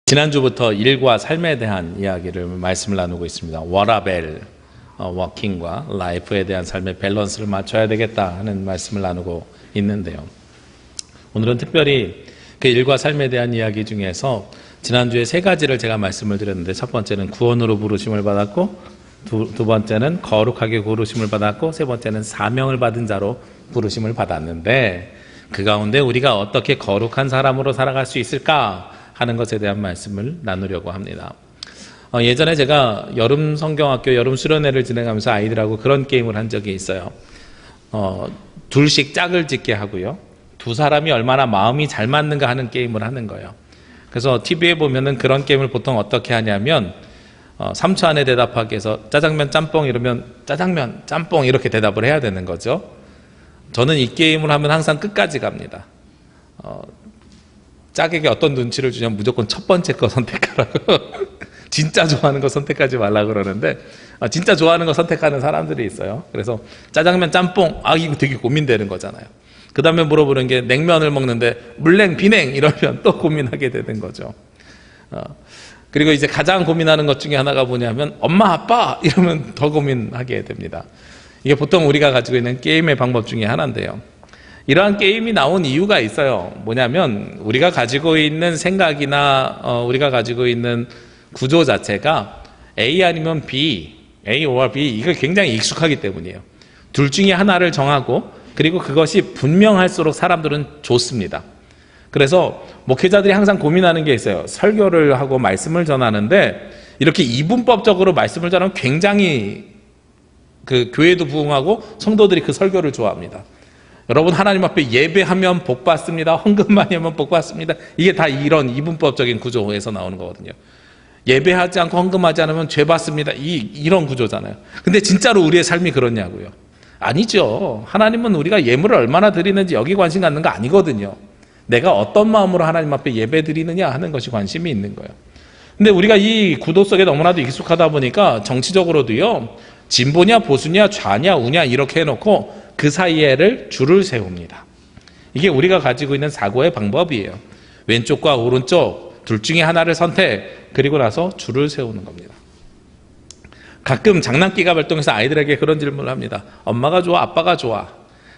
지난주부터 일과 삶에 대한 이야기를 말씀을 나누고 있습니다. 워라벨, 워킹과 라이프에 대한 삶의 밸런스를 맞춰야 되겠다 하는 말씀을 나누고 있는데요. 오늘은 특별히 그 일과 삶에 대한 이야기 중에서 지난주에 세 가지를 제가 말씀을 드렸는데, 첫 번째는 구원으로 부르심을 받았고, 두 번째는 거룩하게 부르심을 받았고, 세 번째는 사명을 받은 자로 부르심을 받았는데, 그 가운데 우리가 어떻게 거룩한 사람으로 살아갈 수 있을까 하는 것에 대한 말씀을 나누려고 합니다. 예전에 제가 여름 성경학교 여름 수련회를 진행하면서 아이들하고 그런 게임을 한 적이 있어요. 둘씩 짝을 짓게 하고요, 두 사람이 얼마나 마음이 잘 맞는가 하는 게임을 하는 거예요. 그래서 TV에 보면은 그런 게임을 보통 어떻게 하냐면 3초 안에 대답하기 위해서 짜장면 짬뽕 이러면 짜장면 짬뽕 이렇게 대답을 해야 되는 거죠. 저는 이 게임을 하면 항상 끝까지 갑니다. 짝에게 어떤 눈치를 주냐면 무조건 첫 번째 거 선택하라고 진짜 좋아하는 거 선택하지 말라고 그러는데, 진짜 좋아하는 거 선택하는 사람들이 있어요. 그래서 짜장면 짬뽕, 이거 되게 고민되는 거잖아요. 그 다음에 물어보는 게 냉면을 먹는데 물냉 비냉 이러면 또 고민하게 되는 거죠. 그리고 이제 가장 고민하는 것 중에 하나가 뭐냐면 엄마 아빠 이러면 더 고민하게 됩니다. 이게 보통 우리가 가지고 있는 게임의 방법 중에 하나인데요. 이러한 게임이 나온 이유가 있어요. 뭐냐면 우리가 가지고 있는 생각이나 우리가 가지고 있는 구조 자체가 A 아니면 B, A or B, 이거 굉장히 익숙하기 때문이에요. 둘 중에 하나를 정하고, 그리고 그것이 분명할수록 사람들은 좋습니다. 그래서 목회자들이 항상 고민하는 게 있어요. 설교를 하고 말씀을 전하는데 이렇게 이분법적으로 말씀을 전하면 굉장히 그 교회도 부흥하고 성도들이 그 설교를 좋아합니다. 여러분, 하나님 앞에 예배하면 복 받습니다, 헌금 많이 하면 복 받습니다, 이게 다 이런 이분법적인 구조에서 나오는 거거든요. 예배하지 않고 헌금하지 않으면 죄 받습니다, 이런 구조잖아요. 근데 진짜로 우리의 삶이 그렇냐고요? 아니죠. 하나님은 우리가 예물을 얼마나 드리는지 여기 관심 갖는 거 아니거든요. 내가 어떤 마음으로 하나님 앞에 예배 드리느냐 하는 것이 관심이 있는 거예요. 근데 우리가 이 구도 속에 너무나도 익숙하다 보니까 정치적으로도요, 진보냐 보수냐 좌냐 우냐 이렇게 해놓고 그 사이에를 줄을 세웁니다. 이게 우리가 가지고 있는 사고의 방법이에요. 왼쪽과 오른쪽 둘 중에 하나를 선택, 그리고 나서 줄을 세우는 겁니다. 가끔 장난기가 발동해서 아이들에게 그런 질문을 합니다. 엄마가 좋아 아빠가 좋아?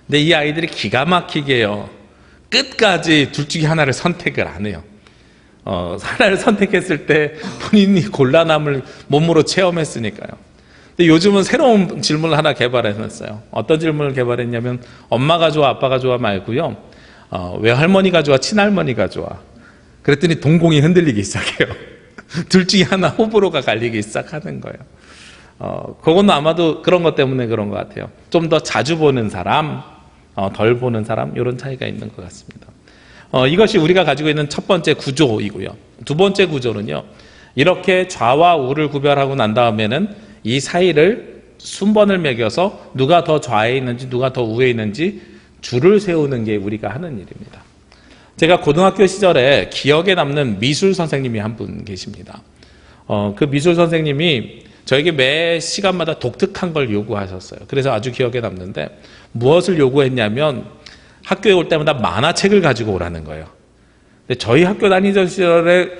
근데 이 아이들이 기가 막히게요, 끝까지 둘 중에 하나를 선택을 안 해요. 하나를 선택했을 때 본인이 곤란함을 몸으로 체험했으니까요. 근데 요즘은 새로운 질문을 하나 개발해놨어요. 어떤 질문을 개발했냐면 엄마가 좋아 아빠가 좋아 말고요, 외할머니가 좋아 친할머니가 좋아? 그랬더니 동공이 흔들리기 시작해요. 둘 중에 하나 호불호가 갈리기 시작하는 거예요. 그건 아마도 그런 것 때문에 그런 것 같아요. 좀 더 자주 보는 사람, 덜 보는 사람, 이런 차이가 있는 것 같습니다. 이것이 우리가 가지고 있는 첫 번째 구조이고요. 두 번째 구조는요, 이렇게 좌와 우를 구별하고 난 다음에는 이 사이를 순번을 매겨서 누가 더 좌에 있는지 누가 더 우에 있는지 줄을 세우는 게 우리가 하는 일입니다. 제가 고등학교 시절에 기억에 남는 미술 선생님이 한 분 계십니다. 그 미술 선생님이 저에게 매 시간마다 독특한 걸 요구하셨어요. 그래서 아주 기억에 남는데, 무엇을 요구했냐면 학교에 올 때마다 만화책을 가지고 오라는 거예요. 근데 저희 학교 다니던 시절에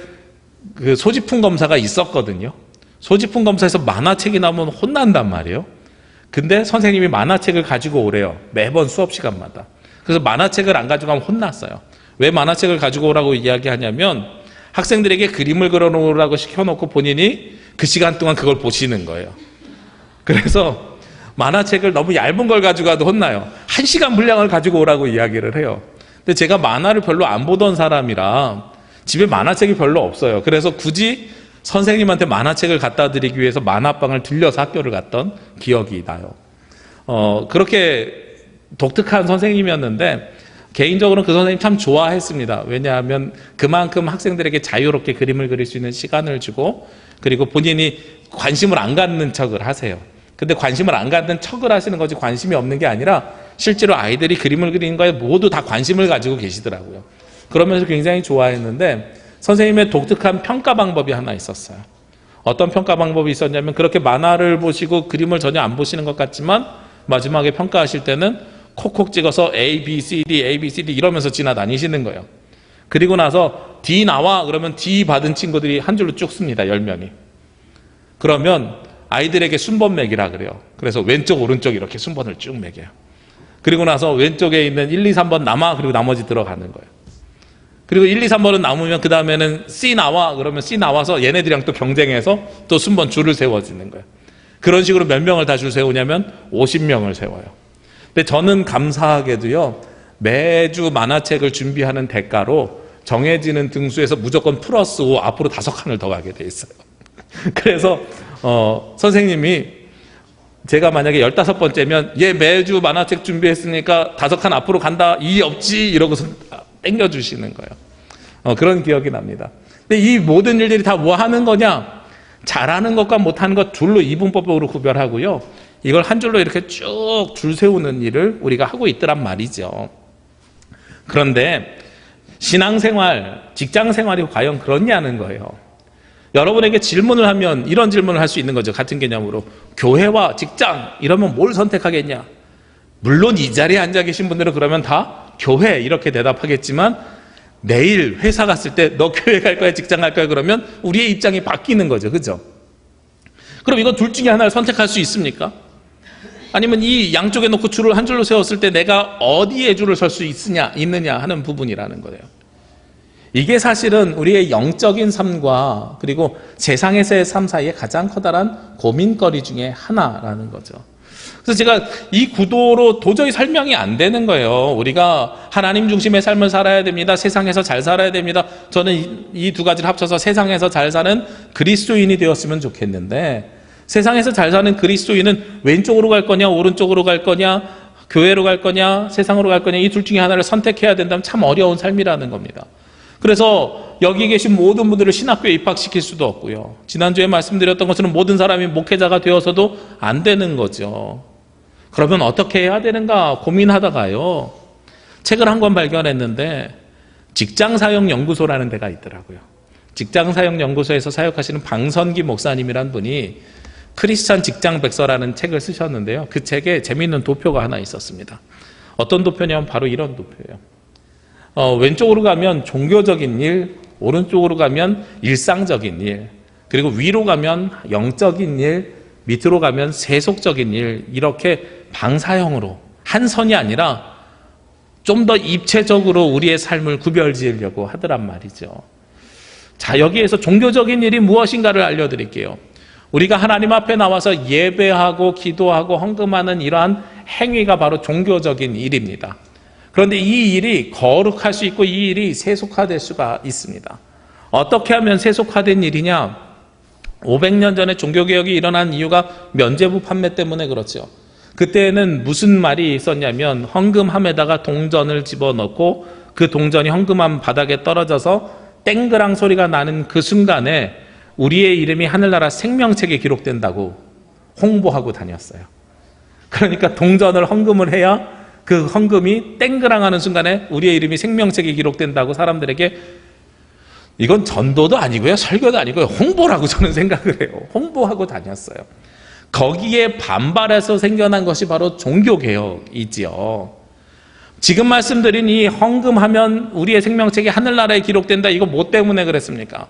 그 소지품 검사가 있었거든요. 소지품 검사에서 만화책이 나오면 혼난단 말이에요. 근데 선생님이 만화책을 가지고 오래요, 매번 수업 시간마다. 그래서 만화책을 안 가지고 가면 혼났어요. 왜 만화책을 가지고 오라고 이야기하냐면 학생들에게 그림을 그려놓으라고 시켜놓고 본인이 그 시간 동안 그걸 보시는 거예요. 그래서 만화책을 너무 얇은 걸 가지고 가도 혼나요. 1시간 분량을 가지고 오라고 이야기를 해요. 근데 제가 만화를 별로 안 보던 사람이라 집에 만화책이 별로 없어요. 그래서 굳이 선생님한테 만화책을 갖다 드리기 위해서 만화방을 들려서 학교를 갔던 기억이 나요. 그렇게 독특한 선생님이었는데 개인적으로는 그 선생님 참 좋아했습니다. 왜냐하면 그만큼 학생들에게 자유롭게 그림을 그릴 수 있는 시간을 주고, 그리고 본인이 관심을 안 갖는 척을 하세요. 근데 관심을 안 갖는 척을 하시는 거지 관심이 없는 게 아니라 실제로 아이들이 그림을 그리는 거에 모두 다 관심을 가지고 계시더라고요. 그러면서 굉장히 좋아했는데 선생님의 독특한 평가 방법이 하나 있었어요. 어떤 평가 방법이 있었냐면, 그렇게 만화를 보시고 그림을 전혀 안 보시는 것 같지만 마지막에 평가하실 때는 콕콕 찍어서 A, B, C, D, A, B, C, D 이러면서 지나다니시는 거예요. 그리고 나서 D 나와 그러면 D 받은 친구들이 한 줄로 쭉 씁니다. 10명이. 그러면 아이들에게 순번 매기라 그래요. 그래서 왼쪽 오른쪽 이렇게 순번을 쭉 매겨요. 그리고 나서 왼쪽에 있는 1, 2, 3번 남아 그리고 나머지 들어가는 거예요. 그리고 1, 2, 3번은 남으면 그 다음에는 C 나와 그러면 C 나와서 얘네들이랑 또 경쟁해서 또 순번 줄을 세워지는 거예요. 그런 식으로 몇 명을 다 줄 세우냐면 50명을 세워요. 근데 저는 감사하게도요, 매주 만화책을 준비하는 대가로 정해지는 등수에서 무조건 플러스 5 앞으로 5칸을 더 가게 돼 있어요. 그래서 선생님이 제가 만약에 15번째면 얘 매주 만화책 준비했으니까 5칸 앞으로 간다, 이의 없지 이러고서 땡겨주시는 거예요. 그런 기억이 납니다. 근데 이 모든 일들이 다 뭐 하는 거냐? 잘하는 것과 못하는 것 둘로 이분법으로 구별하고요, 이걸 한 줄로 이렇게 쭉 줄 세우는 일을 우리가 하고 있더란 말이죠. 그런데 신앙생활, 직장생활이 과연 그렇냐는 거예요. 여러분에게 질문을 하면 이런 질문을 할 수 있는 거죠. 같은 개념으로 교회와 직장 이러면 뭘 선택하겠냐? 물론 이 자리에 앉아 계신 분들은 그러면 다 교회 이렇게 대답하겠지만, 내일 회사 갔을 때 너 교회 갈 거야 직장 갈 거야 그러면 우리의 입장이 바뀌는 거죠. 그죠? 그럼 이거 둘 중에 하나를 선택할 수 있습니까? 아니면 이 양쪽에 놓고 줄을 한 줄로 세웠을 때 내가 어디에 줄을 설 수 있느냐 하는 부분이라는 거예요. 이게 사실은 우리의 영적인 삶과 그리고 세상에서의 삶 사이에 가장 커다란 고민거리 중에 하나라는 거죠. 그래서 제가 이 구도로 도저히 설명이 안 되는 거예요. 우리가 하나님 중심의 삶을 살아야 됩니다. 세상에서 잘 살아야 됩니다. 저는 이 두 가지를 합쳐서 세상에서 잘 사는 그리스도인이 되었으면 좋겠는데, 세상에서 잘 사는 그리스도인은 왼쪽으로 갈 거냐 오른쪽으로 갈 거냐 교회로 갈 거냐 세상으로 갈 거냐 이 둘 중에 하나를 선택해야 된다면 참 어려운 삶이라는 겁니다. 그래서 여기 계신 모든 분들을 신학교에 입학시킬 수도 없고요, 지난주에 말씀드렸던 것처럼 모든 사람이 목회자가 되어서도 안 되는 거죠. 그러면 어떻게 해야 되는가 고민하다가요, 책을 한 권 발견했는데 직장사역연구소라는 데가 있더라고요. 직장사역연구소에서 사역하시는 방선기 목사님이란 분이 크리스찬 직장백서라는 책을 쓰셨는데요, 그 책에 재미있는 도표가 하나 있었습니다. 어떤 도표냐면 바로 이런 도표예요. 왼쪽으로 가면 종교적인 일, 오른쪽으로 가면 일상적인 일, 그리고 위로 가면 영적인 일, 밑으로 가면 세속적인 일, 이렇게 방사형으로 한 선이 아니라 좀 더 입체적으로 우리의 삶을 구별지으려고 하더란 말이죠. 자, 여기에서 종교적인 일이 무엇인가를 알려드릴게요. 우리가 하나님 앞에 나와서 예배하고 기도하고 헌금하는 이러한 행위가 바로 종교적인 일입니다. 그런데 이 일이 거룩할 수 있고 이 일이 세속화될 수가 있습니다. 어떻게 하면 세속화된 일이냐? 500년 전에 종교개혁이 일어난 이유가 면죄부 판매 때문에 그렇죠. 그때는 무슨 말이 있었냐면 헌금함에다가 동전을 집어넣고 그 동전이 헌금함 바닥에 떨어져서 땡그랑 소리가 나는 그 순간에 우리의 이름이 하늘나라 생명책에 기록된다고 홍보하고 다녔어요. 그러니까 동전을 헌금을 해야 그 헌금이 땡그랑 하는 순간에 우리의 이름이 생명책에 기록된다고 사람들에게, 이건 전도도 아니고요 설교도 아니고요 홍보라고 저는 생각을 해요. 홍보하고 다녔어요. 거기에 반발해서 생겨난 것이 바로 종교개혁이지요. 지금 말씀드린 이 헌금하면 우리의 생명책이 하늘나라에 기록된다, 이거 뭐 때문에 그랬습니까?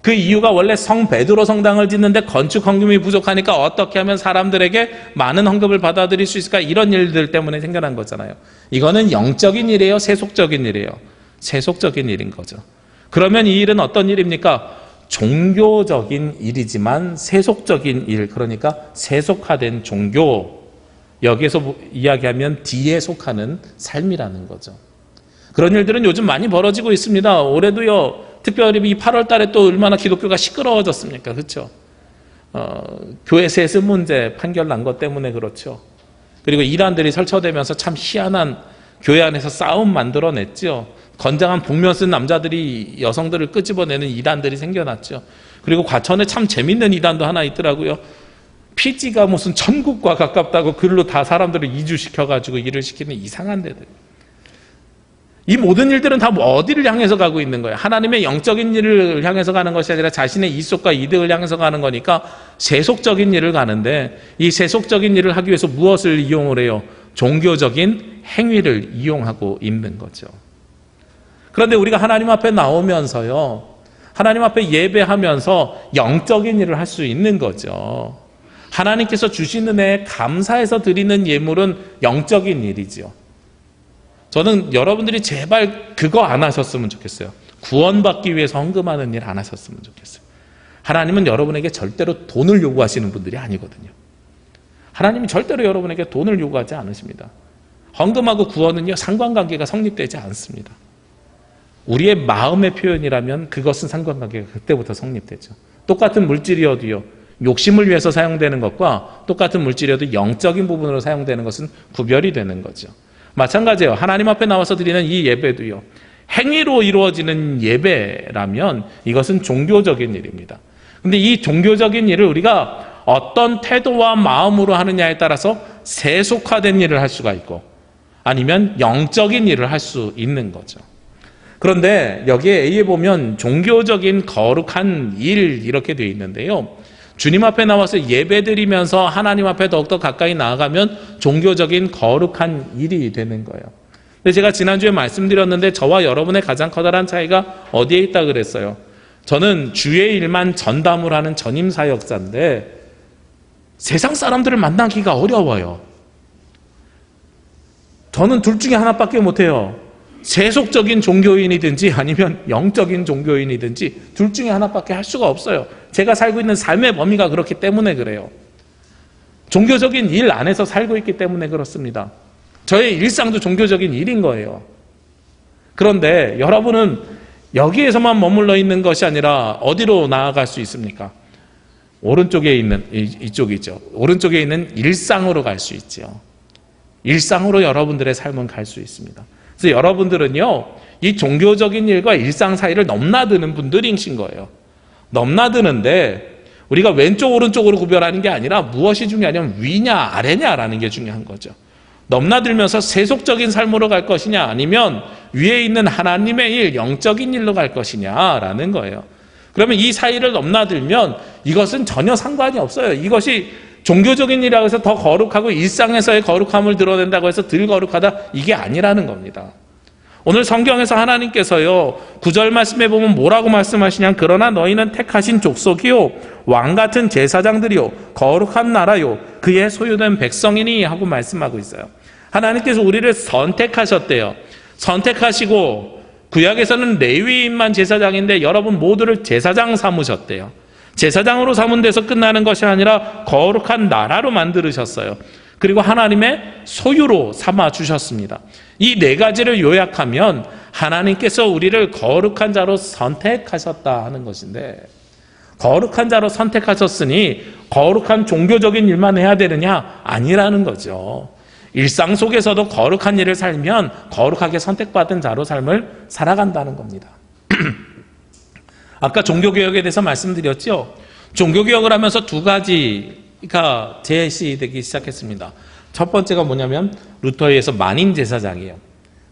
그 이유가 원래 성 베드로 성당을 짓는데 건축 헌금이 부족하니까 어떻게 하면 사람들에게 많은 헌금을 받아들일 수 있을까, 이런 일들 때문에 생겨난 거잖아요. 이거는 영적인 일이에요 세속적인 일이에요? 세속적인 일인 거죠. 그러면 이 일은 어떤 일입니까? 종교적인 일이지만 세속적인 일, 그러니까 세속화된 종교, 여기에서 이야기하면 D에 속하는 삶이라는 거죠. 그런 일들은 요즘 많이 벌어지고 있습니다. 올해도요, 특별히 이 8월 달에 또 얼마나 기독교가 시끄러워졌습니까? 그렇죠? 교회 세습 문제 판결 난 것 때문에 그렇죠. 그리고 이단들이 설쳐되면서 참 희한한 교회 안에서 싸움 만들어냈죠. 건장한 복면 쓴 남자들이 여성들을 끄집어내는 이단들이 생겨났죠. 그리고 과천에 참 재밌는 이단도 하나 있더라고요. 피지가 무슨 천국과 가깝다고 글로 다 사람들을 이주시켜가지고 일을 시키는 이상한 데들. 이 모든 일들은 다 어디를 향해서 가고 있는 거예요? 하나님의 영적인 일을 향해서 가는 것이 아니라 자신의 이속과 이득을 향해서 가는 거니까 세속적인 일을 가는데, 이 세속적인 일을 하기 위해서 무엇을 이용을 해요? 종교적인 행위를 이용하고 있는 거죠. 그런데 우리가 하나님 앞에 나오면서요, 하나님 앞에 예배하면서 영적인 일을 할 수 있는 거죠. 하나님께서 주신 은혜에 감사해서 드리는 예물은 영적인 일이죠. 저는 여러분들이 제발 그거 안 하셨으면 좋겠어요. 구원받기 위해서 헌금하는 일 안 하셨으면 좋겠어요. 하나님은 여러분에게 절대로 돈을 요구하시는 분들이 아니거든요. 하나님이 절대로 여러분에게 돈을 요구하지 않으십니다. 헌금하고 구원은요, 상관관계가 성립되지 않습니다. 우리의 마음의 표현이라면 그것은 상관관계가 그때부터 성립되죠. 똑같은 물질이어도요, 욕심을 위해서 사용되는 것과 똑같은 물질이어도 영적인 부분으로 사용되는 것은 구별이 되는 거죠. 마찬가지예요. 하나님 앞에 나와서 드리는 이 예배도요, 행위로 이루어지는 예배라면 이것은 종교적인 일입니다. 근데 이 종교적인 일을 우리가 어떤 태도와 마음으로 하느냐에 따라서 세속화된 일을 할 수가 있고, 아니면 영적인 일을 할 수 있는 거죠. 그런데 여기에 A에 보면 종교적인 거룩한 일 이렇게 되어 있는데요, 주님 앞에 나와서 예배드리면서 하나님 앞에 더욱더 가까이 나아가면 종교적인 거룩한 일이 되는 거예요. 근데 제가 지난주에 말씀드렸는데 저와 여러분의 가장 커다란 차이가 어디에 있다 그랬어요? 저는 주의 일만 전담을 하는 전임 사역자인데 세상 사람들을 만나기가 어려워요. 저는 둘 중에 하나밖에 못해요. 세속적인 종교인이든지 아니면 영적인 종교인이든지 둘 중에 하나밖에 할 수가 없어요. 제가 살고 있는 삶의 범위가 그렇기 때문에 그래요. 종교적인 일 안에서 살고 있기 때문에 그렇습니다. 저의 일상도 종교적인 일인 거예요. 그런데 여러분은 여기에서만 머물러 있는 것이 아니라 어디로 나아갈 수 있습니까? 오른쪽에 있는, 이쪽이죠. 오른쪽에 있는 일상으로 갈 수 있죠. 일상으로 여러분들의 삶은 갈 수 있습니다. 그래서 여러분들은요, 이 종교적인 일과 일상 사이를 넘나드는 분들이신 거예요. 넘나드는데 우리가 왼쪽 오른쪽으로 구별하는 게 아니라 무엇이 중요하냐면 위냐 아래냐라는 게 중요한 거죠. 넘나들면서 세속적인 삶으로 갈 것이냐, 아니면 위에 있는 하나님의 일, 영적인 일로 갈 것이냐라는 거예요. 그러면 이 사이를 넘나들면 이것은 전혀 상관이 없어요. 이것이 종교적인 일이라고 해서 더 거룩하고 일상에서의 거룩함을 드러낸다고 해서 덜 거룩하다, 이게 아니라는 겁니다. 오늘 성경에서 하나님께서요, 9절 말씀에 보면 뭐라고 말씀하시냐, 그러나 너희는 택하신 족속이요 왕같은 제사장들이요 거룩한 나라요 그의 소유된 백성이니 하고 말씀하고 있어요. 하나님께서 우리를 선택하셨대요. 선택하시고 구약에서는 레위인만 제사장인데 여러분 모두를 제사장 삼으셨대요. 제사장으로 삼은 데서 끝나는 것이 아니라 거룩한 나라로 만들으셨어요. 그리고 하나님의 소유로 삼아 주셨습니다. 이 네 가지를 요약하면 하나님께서 우리를 거룩한 자로 선택하셨다 하는 것인데, 거룩한 자로 선택하셨으니 거룩한 종교적인 일만 해야 되느냐? 아니라는 거죠. 일상 속에서도 거룩한 일을 살면 거룩하게 선택받은 자로 삶을 살아간다는 겁니다. 아까 종교개혁에 대해서 말씀드렸죠. 종교개혁을 하면서 두 가지가 제시되기 시작했습니다. 첫 번째가 뭐냐면 루터에 의해서 만인 제사장이에요.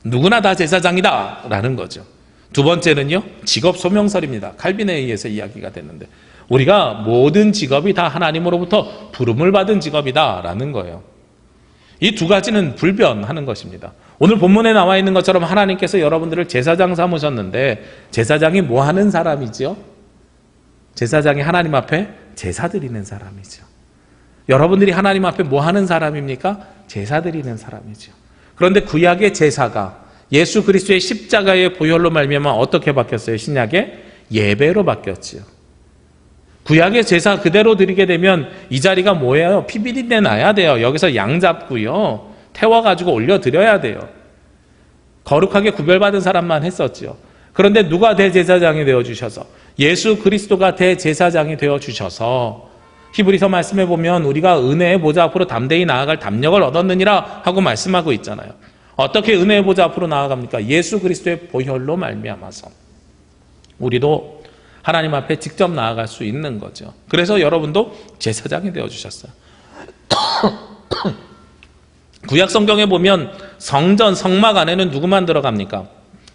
누구나 다 제사장이다 라는 거죠. 두 번째는요, 직업 소명설입니다. 칼빈에 의해서 이야기가 됐는데 우리가 모든 직업이 다 하나님으로부터 부름을 받은 직업이다 라는 거예요. 이 두 가지는 불변하는 것입니다. 오늘 본문에 나와 있는 것처럼 하나님께서 여러분들을 제사장 삼으셨는데 제사장이 뭐 하는 사람이죠? 제사장이 하나님 앞에 제사 드리는 사람이죠. 여러분들이 하나님 앞에 뭐 하는 사람입니까? 제사 드리는 사람이죠. 그런데 구약의 제사가 예수 그리스도의 십자가의 보혈로 말미암아 어떻게 바뀌었어요? 신약의 예배로 바뀌었지요. 구약의 제사 그대로 드리게 되면 이 자리가 뭐예요? 피비린내 나야 돼요. 여기서 양 잡고요, 태워가지고 올려드려야 돼요. 거룩하게 구별받은 사람만 했었죠. 그런데 누가 대제사장이 되어주셔서, 예수 그리스도가 대제사장이 되어주셔서 히브리서 말씀에 보면 우리가 은혜의 보좌 앞으로 담대히 나아갈 담력을 얻었느니라 하고 말씀하고 있잖아요. 어떻게 은혜의 보좌 앞으로 나아갑니까? 예수 그리스도의 보혈로 말미암아서 우리도 하나님 앞에 직접 나아갈 수 있는 거죠. 그래서 여러분도 제사장이 되어주셨어요. 구약 성경에 보면 성전, 성막 안에는 누구만 들어갑니까?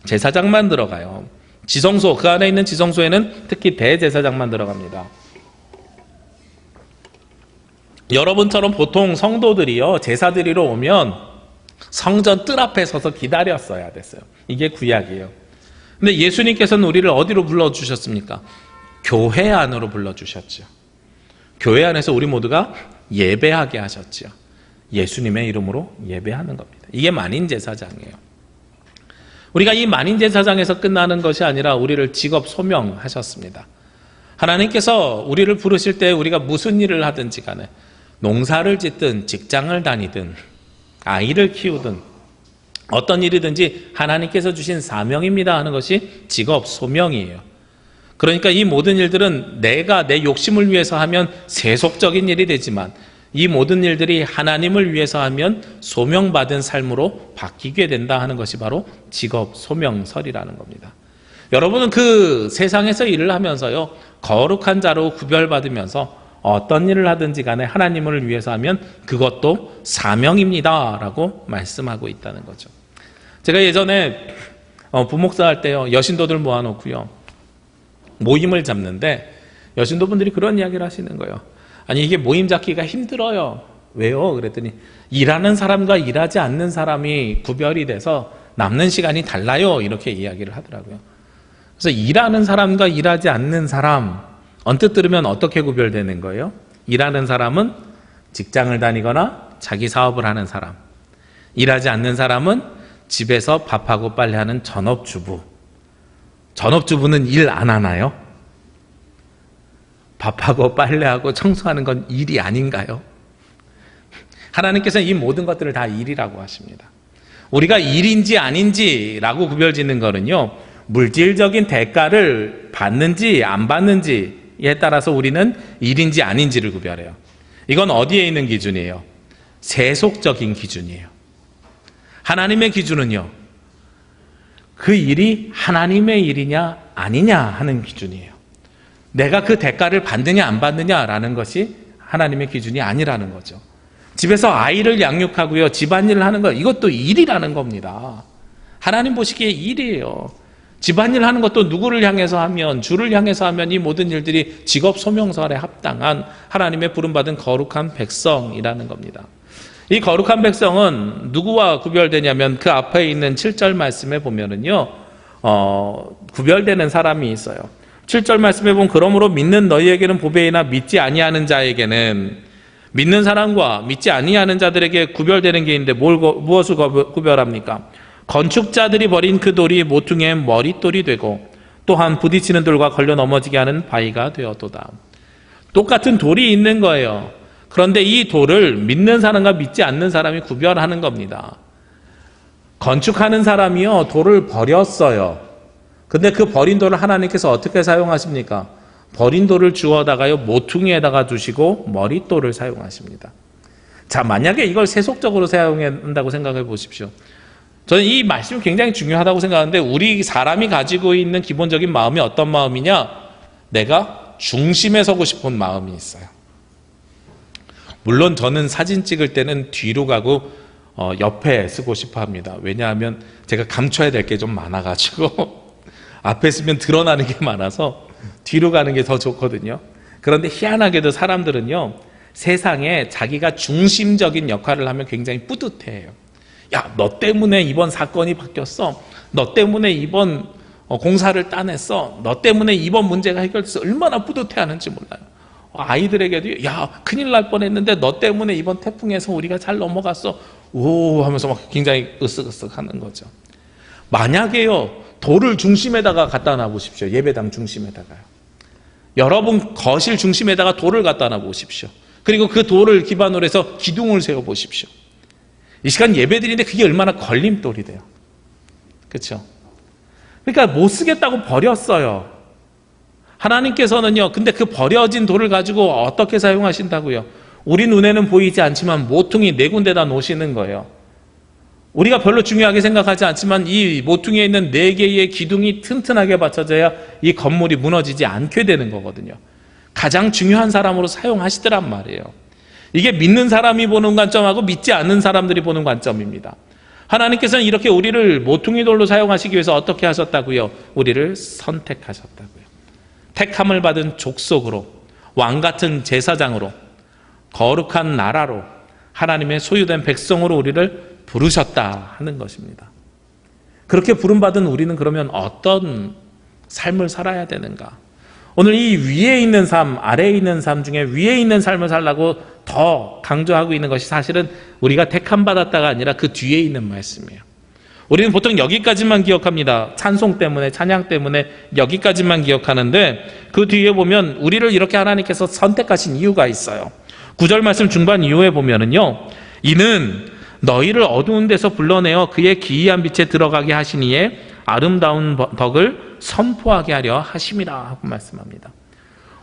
제사장만 들어가요. 지성소, 그 안에 있는 지성소에는 특히 대제사장만 들어갑니다. 여러분처럼 보통 성도들이요, 제사 드리러 오면 성전 뜰 앞에 서서 기다렸어야 됐어요. 이게 구약이에요. 근데 예수님께서는 우리를 어디로 불러주셨습니까? 교회 안으로 불러주셨죠. 교회 안에서 우리 모두가 예배하게 하셨죠. 예수님의 이름으로 예배하는 겁니다. 이게 만인제사장이에요. 우리가 이 만인제사장에서 끝나는 것이 아니라 우리를 직업 소명하셨습니다. 하나님께서 우리를 부르실 때 우리가 무슨 일을 하든지 간에 농사를 짓든 직장을 다니든 아이를 키우든 어떤 일이든지 하나님께서 주신 사명입니다 하는 것이 직업 소명이에요. 그러니까 이 모든 일들은 내가 내 욕심을 위해서 하면 세속적인 일이 되지만 이 모든 일들이 하나님을 위해서 하면 소명받은 삶으로 바뀌게 된다 하는 것이 바로 직업 소명설이라는 겁니다. 여러분은 그 세상에서 일을 하면서요, 거룩한 자로 구별받으면서 어떤 일을 하든지 간에 하나님을 위해서 하면 그것도 사명입니다 라고 말씀하고 있다는 거죠. 제가 예전에 부목사 할 때요, 여신도들 모아놓고요 모임을 잡는데 여신도분들이 그런 이야기를 하시는 거예요. 아니 이게 모임 잡기가 힘들어요. 왜요? 그랬더니 일하는 사람과 일하지 않는 사람이 구별이 돼서 남는 시간이 달라요 이렇게 이야기를 하더라고요. 그래서 일하는 사람과 일하지 않는 사람, 언뜻 들으면 어떻게 구별되는 거예요? 일하는 사람은 직장을 다니거나 자기 사업을 하는 사람, 일하지 않는 사람은 집에서 밥하고 빨래하는 전업주부. 전업주부는 일 안 하나요? 밥하고 빨래하고 청소하는 건 일이 아닌가요? 하나님께서는 이 모든 것들을 다 일이라고 하십니다. 우리가 일인지 아닌지라고 구별짓는 거는요, 물질적인 대가를 받는지 안 받는지에 따라서 우리는 일인지 아닌지를 구별해요. 이건 어디에 있는 기준이에요? 세속적인 기준이에요. 하나님의 기준은요, 그 일이 하나님의 일이냐 아니냐 하는 기준이에요. 내가 그 대가를 받느냐 안 받느냐라는 것이 하나님의 기준이 아니라는 거죠. 집에서 아이를 양육하고요, 집안일을 하는 거, 이것도 일이라는 겁니다. 하나님 보시기에 일이에요. 집안일 하는 것도 누구를 향해서 하면, 주를 향해서 하면 이 모든 일들이 직업 소명설에 합당한 하나님의 부름받은 거룩한 백성이라는 겁니다. 이 거룩한 백성은 누구와 구별되냐면 그 앞에 있는 7절 말씀에 보면은요, 구별되는 사람이 있어요. 7절 말씀에 보면 그러므로 믿는 너희에게는 보배이나 믿지 아니하는 자에게는, 믿는 사람과 믿지 아니하는 자들에게 구별되는 게 있는데 무엇을 구별합니까? 건축자들이 버린 그 돌이 모퉁이의 머릿돌이 되고 또한 부딪히는 돌과 걸려 넘어지게 하는 바위가 되었도다. 똑같은 돌이 있는 거예요. 그런데 이 돌을 믿는 사람과 믿지 않는 사람이 구별하는 겁니다. 건축하는 사람이요, 돌을 버렸어요. 근데 그 버린 돌을 하나님께서 어떻게 사용하십니까? 버린 돌을 주워다가요, 모퉁이에다가 두시고 머릿돌을 사용하십니다. 자, 만약에 이걸 세속적으로 사용한다고 생각해 보십시오. 저는 이 말씀이 굉장히 중요하다고 생각하는데, 우리 사람이 가지고 있는 기본적인 마음이 어떤 마음이냐? 내가 중심에 서고 싶은 마음이 있어요. 물론 저는 사진 찍을 때는 뒤로 가고 옆에 쓰고 싶어 합니다. 왜냐하면 제가 감춰야 될 게 좀 많아가지고 앞에 쓰면 드러나는 게 많아서 뒤로 가는 게 더 좋거든요. 그런데 희한하게도 사람들은요, 세상에 자기가 중심적인 역할을 하면 굉장히 뿌듯해해요. 야, 너 때문에 이번 사건이 바뀌었어. 너 때문에 이번 공사를 따냈어. 너 때문에 이번 문제가 해결됐어. 얼마나 뿌듯해하는지 몰라요. 아이들에게도 야, 큰일 날 뻔했는데 너 때문에 이번 태풍에서 우리가 잘 넘어갔어. 오 하면서 막 굉장히 으쓱으쓱 하는 거죠. 만약에요, 돌을 중심에다가 갖다 놔보십시오. 예배당 중심에다가요. 여러분 거실 중심에다가 돌을 갖다 놔보십시오. 그리고 그 돌을 기반으로 해서 기둥을 세워보십시오. 이 시간 예배드리는데 그게 얼마나 걸림돌이 돼요. 그렇죠? 그러니까 못 쓰겠다고 버렸어요. 하나님께서는요, 근데 그 버려진 돌을 가지고 어떻게 사용하신다고요? 우리 눈에는 보이지 않지만 모퉁이 4군데다 놓으시는 거예요. 우리가 별로 중요하게 생각하지 않지만 이 모퉁이에 있는 4개의 기둥이 튼튼하게 받쳐져야 이 건물이 무너지지 않게 되는 거거든요. 가장 중요한 사람으로 사용하시더란 말이에요. 이게 믿는 사람이 보는 관점하고 믿지 않는 사람들이 보는 관점입니다. 하나님께서는 이렇게 우리를 모퉁이 돌로 사용하시기 위해서 어떻게 하셨다고요? 우리를 선택하셨다고요. 택함을 받은 족속으로, 왕같은 제사장으로, 거룩한 나라로, 하나님의 소유된 백성으로 우리를 부르셨다 하는 것입니다. 그렇게 부름받은 우리는 그러면 어떤 삶을 살아야 되는가? 오늘 이 위에 있는 삶, 아래에 있는 삶 중에 위에 있는 삶을 살라고 더 강조하고 있는 것이 사실은 우리가 택함받았다가 아니라 그 뒤에 있는 말씀이에요. 우리는 보통 여기까지만 기억합니다. 찬송 때문에, 찬양 때문에 여기까지만 기억하는데 그 뒤에 보면 우리를 이렇게 하나님께서 선택하신 이유가 있어요. 9절 말씀 중반 이후에 보면은요, 이는 너희를 어두운 데서 불러내어 그의 기이한 빛에 들어가게 하시니에 아름다운 덕을 선포하게 하려 하심이라 하고 말씀합니다.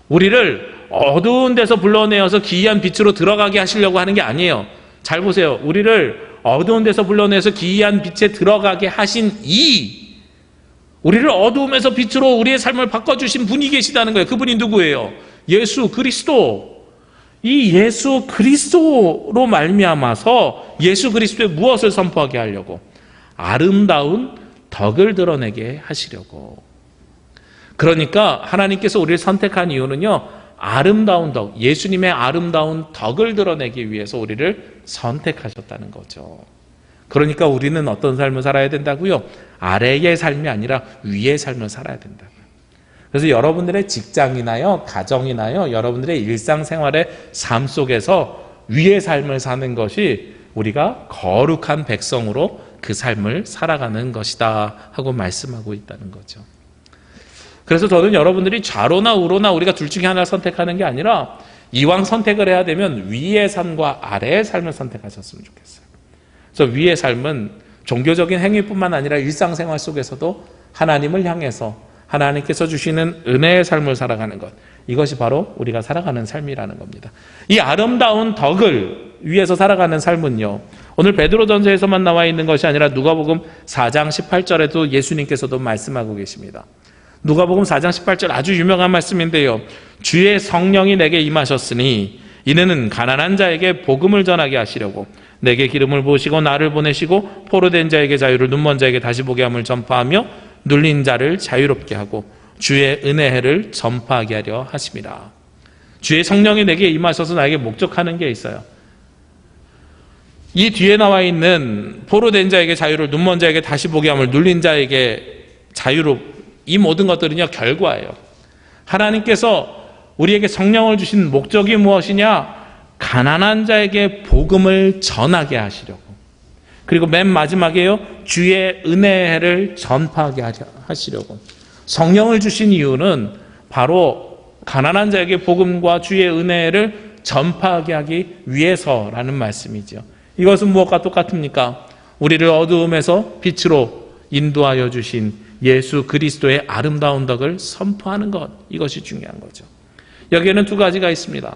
우리를 어두운 데서 불러내어서 기이한 빛으로 들어가게 하시려고 하는 게 아니에요. 잘 보세요. 우리를 어두운 데서 불러내서 기이한 빛에 들어가게 하신 우리를 어두움에서 빛으로 우리의 삶을 바꿔주신 분이 계시다는 거예요. 그분이 누구예요? 예수 그리스도. 이 예수 그리스도로 말미암아서 예수 그리스도의 무엇을 선포하게 하려고? 아름다운 덕을 드러내게 하시려고. 그러니까 하나님께서 우리를 선택한 이유는요, 아름다운 덕, 예수님의 아름다운 덕을 드러내기 위해서 우리를 선택하셨다는 거죠. 그러니까 우리는 어떤 삶을 살아야 된다고요? 아래의 삶이 아니라 위의 삶을 살아야 된다고요. 그래서 여러분들의 직장이나요, 가정이나요, 여러분들의 일상생활의 삶 속에서 위의 삶을 사는 것이 우리가 거룩한 백성으로 그 삶을 살아가는 것이다 하고 말씀하고 있다는 거죠. 그래서 저는 여러분들이 좌로나 우로나 우리가 둘 중에 하나를 선택하는 게 아니라 이왕 선택을 해야 되면 위의 삶과 아래의 삶을 선택하셨으면 좋겠어요. 그래서 위의 삶은 종교적인 행위뿐만 아니라 일상생활 속에서도 하나님을 향해서 하나님께서 주시는 은혜의 삶을 살아가는 것, 이것이 바로 우리가 살아가는 삶이라는 겁니다. 이 아름다운 덕을 위해서 살아가는 삶은요, 오늘 베드로전서에서만 나와 있는 것이 아니라 누가복음 4장 18절에도 예수님께서도 말씀하고 계십니다. 누가복음 4장 18절 아주 유명한 말씀인데요, 주의 성령이 내게 임하셨으니 이는 가난한 자에게 복음을 전하게 하시려고 내게 기름을 부으시고 나를 보내시고 포로된 자에게 자유를, 눈먼 자에게 다시 보게 함을 전파하며 눌린 자를 자유롭게 하고 주의 은혜를 전파하게 하려 하심이라. 주의 성령이 내게 임하셔서 나에게 목적하는 게 있어요. 이 뒤에 나와 있는 포로된 자에게 자유를, 눈먼 자에게 다시 보게 함을, 눌린 자에게 자유로, 이 모든 것들은요, 결과예요. 하나님께서 우리에게 성령을 주신 목적이 무엇이냐? 가난한 자에게 복음을 전하게 하시려고. 그리고 맨 마지막에요, 주의 은혜를 전파하게 하시려고. 성령을 주신 이유는 바로 가난한 자에게 복음과 주의 은혜를 전파하게 하기 위해서라는 말씀이죠. 이것은 무엇과 똑같습니까? 우리를 어두움에서 빛으로 인도하여 주신 예수 그리스도의 아름다운 덕을 선포하는 것, 이것이 중요한 거죠. 여기에는 두 가지가 있습니다.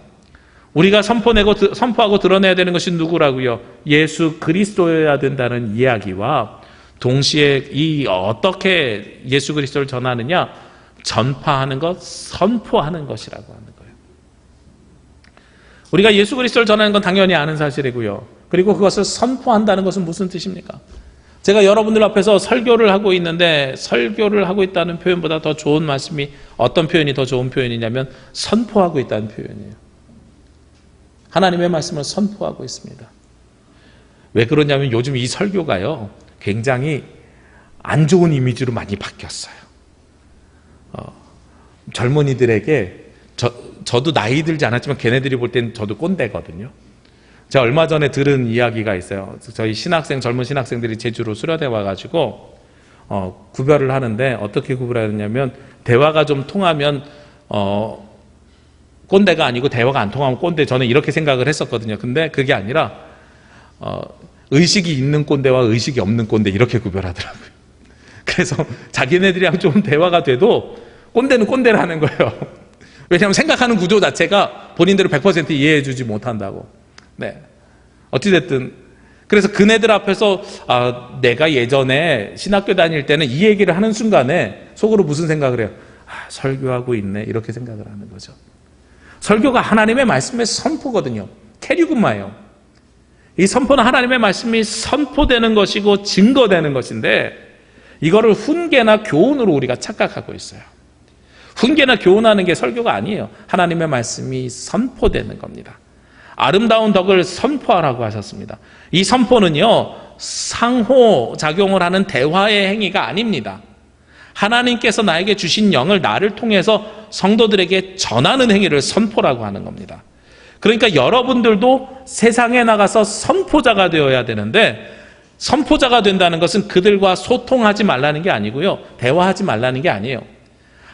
우리가 선포하고 드러내야 되는 것이 누구라고요? 예수 그리스도여야 된다는 이야기와 동시에 이 어떻게 예수 그리스도를 전하느냐? 전파하는 것, 선포하는 것이라고 하는 거예요. 우리가 예수 그리스도를 전하는 건 당연히 아는 사실이고요. 그리고 그것을 선포한다는 것은 무슨 뜻입니까? 제가 여러분들 앞에서 설교를 하고 있는데, 설교를 하고 있다는 표현보다 더 좋은 말씀이, 어떤 표현이 더 좋은 표현이냐면 선포하고 있다는 표현이에요. 하나님의 말씀을 선포하고 있습니다. 왜 그러냐면 요즘 이 설교가요, 굉장히 안 좋은 이미지로 많이 바뀌었어요. 젊은이들에게, 저도 나이 들지 않았지만 걔네들이 볼 때는 저도 꼰대거든요. 제가 얼마 전에 들은 이야기가 있어요. 저희 젊은 신학생들이 제주로 수련회 와가지고 구별을 하는데, 어떻게 구별하느냐면 대화가 좀 통하면 꼰대가 아니고, 대화가 안 통하면 꼰대, 저는 이렇게 생각을 했었거든요. 근데 그게 아니라 의식이 있는 꼰대와 의식이 없는 꼰대, 이렇게 구별하더라고요. 그래서 자기네들이랑 좀 대화가 돼도 꼰대는 꼰대라는 거예요. 왜냐하면 생각하는 구조 자체가 본인들을 100% 이해해 주지 못한다고. 네. 어찌됐든 그래서 그네들 앞에서 내가 예전에 신학교 다닐 때는 이 얘기를 하는 순간에 속으로 무슨 생각을 해요? 설교하고 있네, 이렇게 생각을 하는 거죠. 설교가 하나님의 말씀의 선포거든요. 캐리그마예요. 이 선포는 하나님의 말씀이 선포되는 것이고 증거되는 것인데, 이거를 훈계나 교훈으로 우리가 착각하고 있어요. 훈계나 교훈하는 게 설교가 아니에요. 하나님의 말씀이 선포되는 겁니다. 아름다운 덕을 선포하라고 하셨습니다. 이 선포는요, 상호작용을 하는 대화의 행위가 아닙니다. 하나님께서 나에게 주신 영을 나를 통해서 성도들에게 전하는 행위를 선포라고 하는 겁니다. 그러니까 여러분들도 세상에 나가서 선포자가 되어야 되는데, 선포자가 된다는 것은 그들과 소통하지 말라는 게 아니고요, 대화하지 말라는 게 아니에요.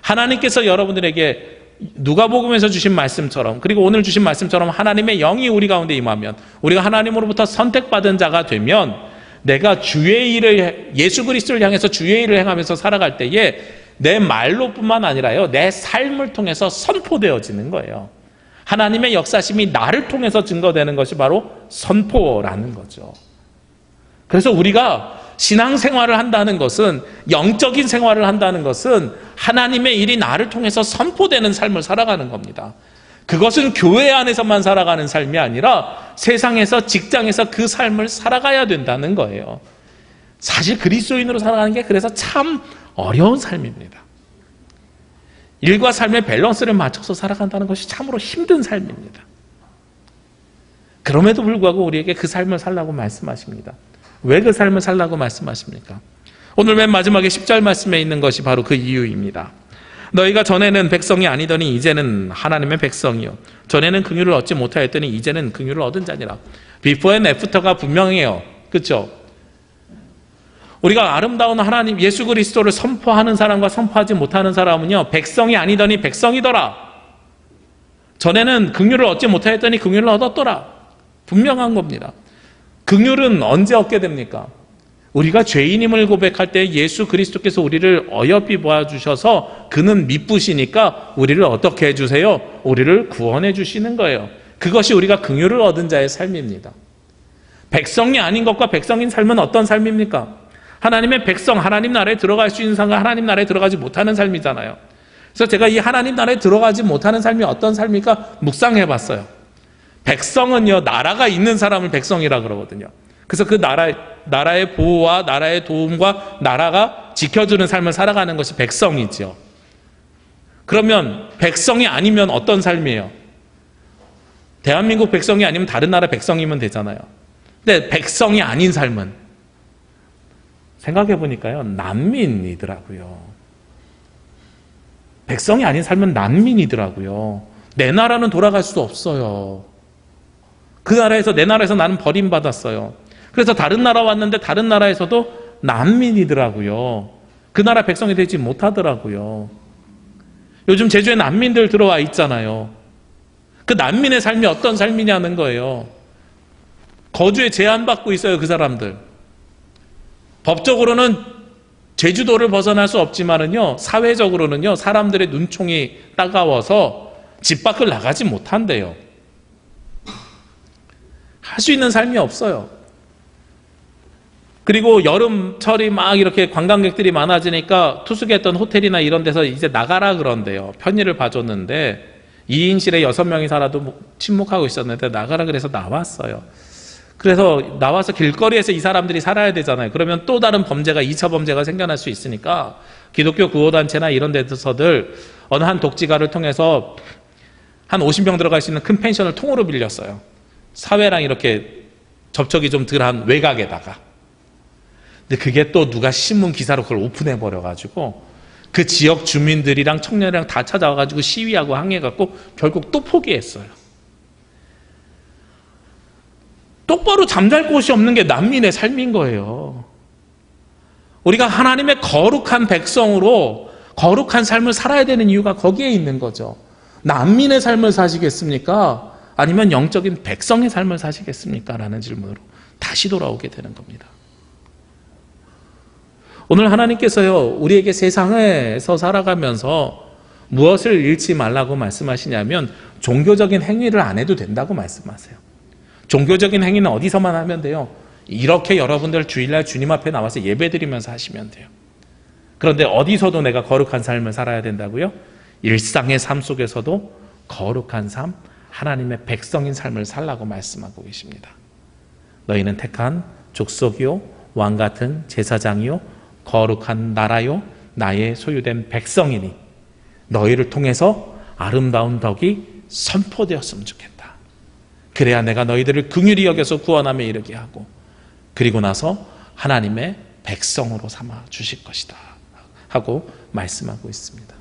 하나님께서 여러분들에게 누가복음에서 주신 말씀처럼, 그리고 오늘 주신 말씀처럼 하나님의 영이 우리 가운데 임하면, 우리가 하나님으로부터 선택받은 자가 되면, 내가 주의 일을, 예수 그리스도를 향해서 주의 일을 행하면서 살아갈 때에 내 말로뿐만 아니라요, 내 삶을 통해서 선포되어지는 거예요. 하나님의 역사심이 나를 통해서 증거되는 것이 바로 선포라는 거죠. 그래서 우리가 신앙생활을 한다는 것은, 영적인 생활을 한다는 것은 하나님의 일이 나를 통해서 선포되는 삶을 살아가는 겁니다. 그것은 교회 안에서만 살아가는 삶이 아니라 세상에서, 직장에서 그 삶을 살아가야 된다는 거예요. 사실 그리스도인으로 살아가는 게 그래서 참 어려운 삶입니다. 일과 삶의 밸런스를 맞춰서 살아간다는 것이 참으로 힘든 삶입니다. 그럼에도 불구하고 우리에게 그 삶을 살라고 말씀하십니다. 왜 그 삶을 살라고 말씀하십니까? 오늘 맨 마지막에 10절 말씀에 있는 것이 바로 그 이유입니다. 너희가 전에는 백성이 아니더니 이제는 하나님의 백성이요, 전에는 긍휼을 얻지 못하였더니 이제는 긍휼을 얻은 자니라. 비포 앤 애프터가 분명해요. 그렇죠? 우리가 아름다운 하나님 예수 그리스도를 선포하는 사람과 선포하지 못하는 사람은요, 백성이 아니더니 백성이더라. 전에는 긍휼을 얻지 못하였더니 긍휼을 얻었더라. 분명한 겁니다. 긍휼은 언제 얻게 됩니까? 우리가 죄인임을 고백할 때 예수 그리스도께서 우리를 어여삐 보아주셔서 그는 미쁘시니까 우리를 어떻게 해주세요? 우리를 구원해 주시는 거예요. 그것이 우리가 긍휼을 얻은 자의 삶입니다. 백성이 아닌 것과 백성인 삶은 어떤 삶입니까? 하나님의 백성, 하나님 나라에 들어갈 수 있는 삶과 하나님 나라에 들어가지 못하는 삶이잖아요. 그래서 제가 이 하나님 나라에 들어가지 못하는 삶이 어떤 삶일까 묵상해 봤어요. 백성은요, 나라가 있는 사람을 백성이라 그러거든요. 그래서 그 나라의 보호와 나라의 도움과 나라가 지켜주는 삶을 살아가는 것이 백성이죠. 그러면 백성이 아니면 어떤 삶이에요? 대한민국 백성이 아니면 다른 나라 백성이면 되잖아요. 근데 백성이 아닌 삶은, 생각해 보니까요, 난민이더라고요. 백성이 아닌 삶은 난민이더라고요. 내 나라는 돌아갈 수 없어요. 그 나라에서, 내 나라에서 나는 버림받았어요. 그래서 다른 나라 왔는데 다른 나라에서도 난민이더라고요. 그 나라 백성이 되지 못하더라고요. 요즘 제주에 난민들 들어와 있잖아요. 그 난민의 삶이 어떤 삶이냐는 거예요. 거주에 제한받고 있어요, 그 사람들. 법적으로는 제주도를 벗어날 수 없지만은요, 사회적으로는요, 사람들의 눈총이 따가워서 집 밖을 나가지 못한대요. 할 수 있는 삶이 없어요. 그리고 여름철이 막 이렇게 관광객들이 많아지니까 투숙했던 호텔이나 이런 데서 이제 나가라 그런대요. 편의를 봐줬는데 2인실에 6명이 살아도 침묵하고 있었는데 나가라 그래서 나왔어요. 그래서 나와서 길거리에서 이 사람들이 살아야 되잖아요. 그러면 또 다른 범죄가, 2차 범죄가 생겨날 수 있으니까 기독교 구호단체나 이런 데서들 어느 한 독지가를 통해서 한 50명 들어갈 수 있는 큰 펜션을 통으로 빌렸어요. 사회랑 이렇게 접촉이 좀 덜한 외곽에다가. 근데 그게 또 누가 신문 기사로 그걸 오픈해 버려가지고 그 지역 주민들이랑 청년이랑 다 찾아와가지고 시위하고 항의해갖고 결국 또 포기했어요. 똑바로 잠잘 곳이 없는 게 난민의 삶인 거예요. 우리가 하나님의 거룩한 백성으로 거룩한 삶을 살아야 되는 이유가 거기에 있는 거죠. 난민의 삶을 사시겠습니까? 아니면 영적인 백성의 삶을 사시겠습니까? 라는 질문으로 다시 돌아오게 되는 겁니다. 오늘 하나님께서요, 우리에게 세상에서 살아가면서 무엇을 잃지 말라고 말씀하시냐면 종교적인 행위를 안 해도 된다고 말씀하세요. 종교적인 행위는 어디서만 하면 돼요? 이렇게 여러분들 주일날 주님 앞에 나와서 예배드리면서 하시면 돼요. 그런데 어디서도 내가 거룩한 삶을 살아야 된다고요? 일상의 삶 속에서도 거룩한 삶, 하나님의 백성인 삶을 살라고 말씀하고 계십니다. 너희는 택한 족속이요, 왕같은 제사장이요, 거룩한 나라요, 나의 소유된 백성이니 너희를 통해서 아름다운 덕이 선포되었으면 좋겠다. 그래야 내가 너희들을 긍휼히 여겨서 구원함에 이르게 하고 그리고 나서 하나님의 백성으로 삼아 주실 것이다 하고 말씀하고 있습니다.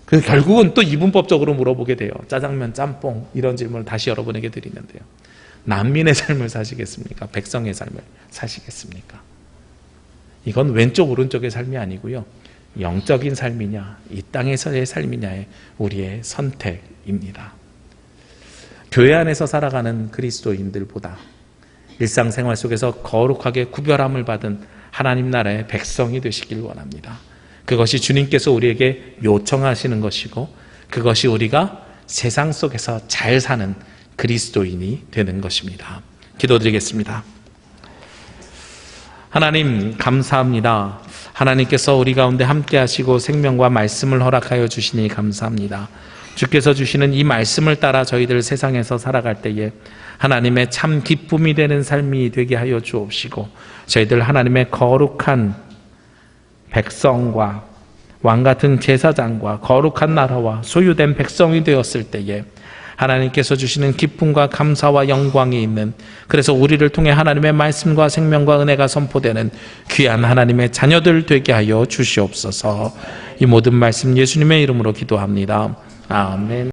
그래서 결국은 또 이분법적으로 물어보게 돼요. 짜장면, 짬뽕 이런 질문을 다시 여러분에게 드리는데요. 난민의 삶을 사시겠습니까? 백성의 삶을 사시겠습니까? 이건 왼쪽 오른쪽의 삶이 아니고요. 영적인 삶이냐 이 땅에서의 삶이냐의 우리의 선택입니다. 교회 안에서 살아가는 그리스도인들보다 일상생활 속에서 거룩하게 구별함을 받은 하나님 나라의 백성이 되시길 원합니다. 그것이 주님께서 우리에게 요청하시는 것이고 그것이 우리가 세상 속에서 잘 사는 그리스도인이 되는 것입니다. 기도드리겠습니다. 하나님 감사합니다. 하나님께서 우리 가운데 함께 하시고 생명과 말씀을 허락하여 주시니 감사합니다. 주께서 주시는 이 말씀을 따라 저희들 세상에서 살아갈 때에 하나님의 참 기쁨이 되는 삶이 되게 하여 주옵시고 저희들 하나님의 거룩한 백성과 왕같은 제사장과 거룩한 나라와 소유된 백성이 되었을 때에 하나님께서 주시는 기쁨과 감사와 영광이 있는, 그래서 우리를 통해 하나님의 말씀과 생명과 은혜가 선포되는 귀한 하나님의 자녀들 되게 하여 주시옵소서. 이 모든 말씀 예수님의 이름으로 기도합니다. 아멘.